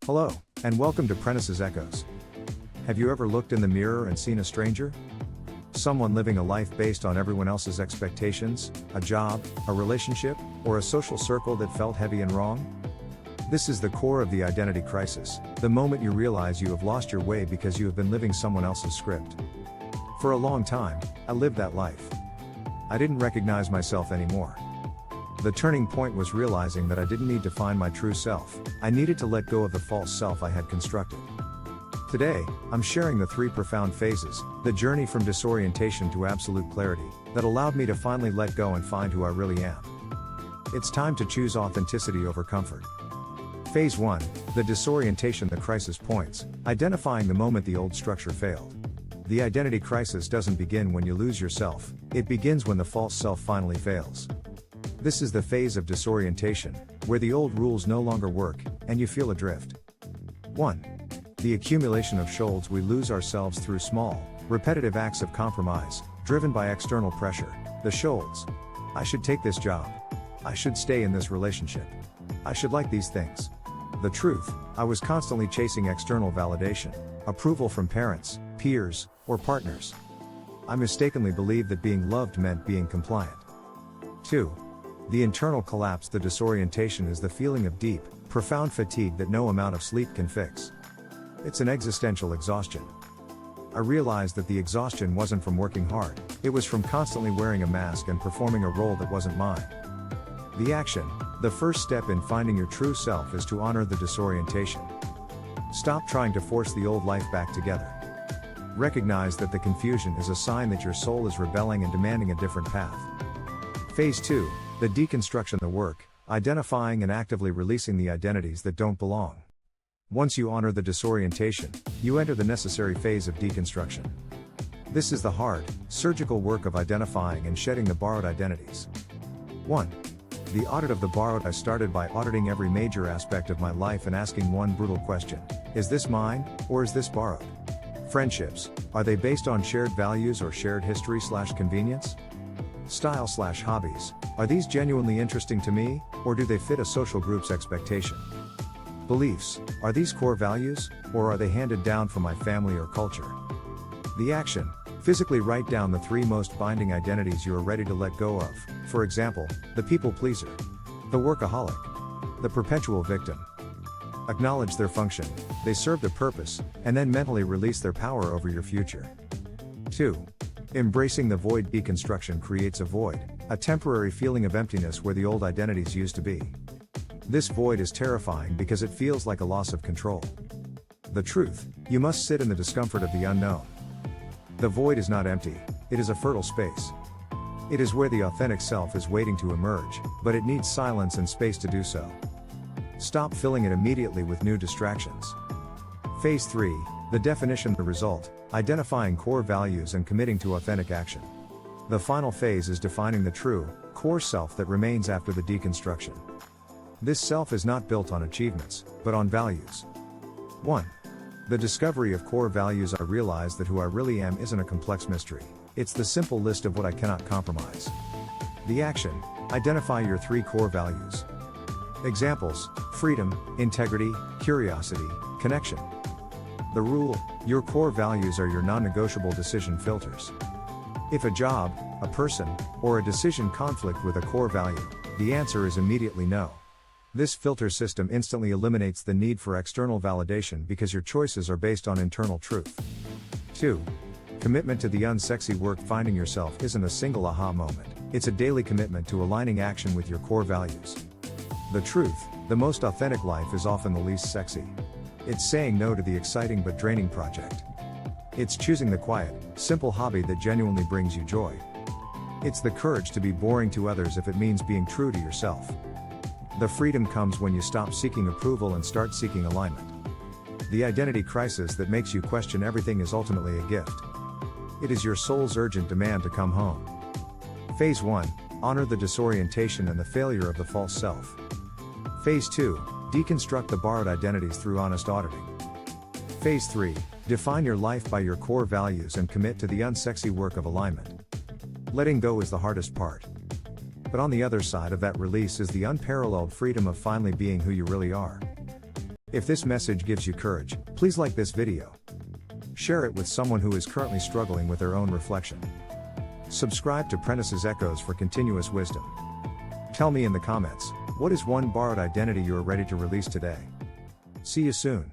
Hello, and welcome to Prentice's Echoes. Have you ever looked in the mirror and seen a stranger? Someone living a life based on everyone else's expectations, a job, a relationship, or a social circle that felt heavy and wrong? This is the core of the identity crisis, the moment you realize you have lost your way because you have been living someone else's script. For a long time, I lived that life. I didn't recognize myself anymore. The turning point was realizing that I didn't need to find my true self, I needed to let go of the false self I had constructed. Today, I'm sharing the 3 profound phases, the journey from disorientation to absolute clarity, that allowed me to finally let go and find who I really am. It's time to choose authenticity over comfort. Phase 1, the disorientation, the crisis points, identifying the moment the old structure failed. The identity crisis doesn't begin when you lose yourself, it begins when the false self finally fails. This is the phase of disorientation, where the old rules no longer work, and you feel adrift. 1. The accumulation of shoulds. We lose ourselves through small, repetitive acts of compromise, driven by external pressure. The shoulds. I should take this job. I should stay in this relationship. I should like these things. The truth, I was constantly chasing external validation, approval from parents, peers, or partners. I mistakenly believed that being loved meant being compliant. 2. The internal collapse. The disorientation is the feeling of deep, profound fatigue that no amount of sleep can fix. It's an existential exhaustion. I realized that the exhaustion wasn't from working hard, it was from constantly wearing a mask and performing a role that wasn't mine. The action, the first step in finding your true self, is to honor the disorientation. Stop trying to force the old life back together. Recognize that the confusion is a sign that your soul is rebelling and demanding a different path. Phase 2, the deconstruction, the work, identifying and actively releasing the identities that don't belong. Once you honor the disorientation, you enter the necessary phase of deconstruction. This is the hard, surgical work of identifying and shedding the borrowed identities. 1. The audit of the borrowed. I started by auditing every major aspect of my life and asking one brutal question: is this mine, or is this borrowed? Friendships, are they based on shared values or shared history/convenience? Style/hobbies, are these genuinely interesting to me, or do they fit a social group's expectation? Beliefs, are these core values, or are they handed down from my family or culture? The action, physically write down the 3 most binding identities you are ready to let go of, for example, the people pleaser, the workaholic, the perpetual victim. Acknowledge their function, they serve the purpose, and then mentally release their power over your future. 2. Embracing the void. Deconstruction creates a void, a temporary feeling of emptiness where the old identities used to be. This void is terrifying because it feels like a loss of control. The truth, you must sit in the discomfort of the unknown. The void is not empty, it is a fertile space. It is where the authentic self is waiting to emerge, but it needs silence and space to do so. Stop filling it immediately with new distractions. Phase 3, the definition, the result, identifying core values and committing to authentic action. The final phase is defining the true, core self that remains after the deconstruction. This self is not built on achievements, but on values. 1. The discovery of core values. I realized that who I really am isn't a complex mystery, it's the simple list of what I cannot compromise. The action, identify your 3 core values. Examples: freedom, integrity, curiosity, connection. The rule, your core values are your non-negotiable decision filters. If a job, a person, or a decision conflict with a core value, the answer is immediately no. This filter system instantly eliminates the need for external validation because your choices are based on internal truth. 2. Commitment to the unsexy work. Finding yourself isn't a single aha moment, it's a daily commitment to aligning action with your core values. The truth, the most authentic life is often the least sexy. It's saying no to the exciting but draining project. It's choosing the quiet, simple hobby that genuinely brings you joy. It's the courage to be boring to others if it means being true to yourself. The freedom comes when you stop seeking approval and start seeking alignment. The identity crisis that makes you question everything is ultimately a gift. It is your soul's urgent demand to come home. Phase 1, honor the disorientation and the failure of the false self. Phase 2, deconstruct the borrowed identities through honest auditing. Phase 3, define your life by your core values and commit to the unsexy work of alignment. Letting go is the hardest part. But on the other side of that release is the unparalleled freedom of finally being who you really are. If this message gives you courage, please like this video. Share it with someone who is currently struggling with their own reflection. Subscribe to Prentice's Echoes for continuous wisdom. Tell me in the comments, what is one borrowed identity you are ready to release today? See you soon.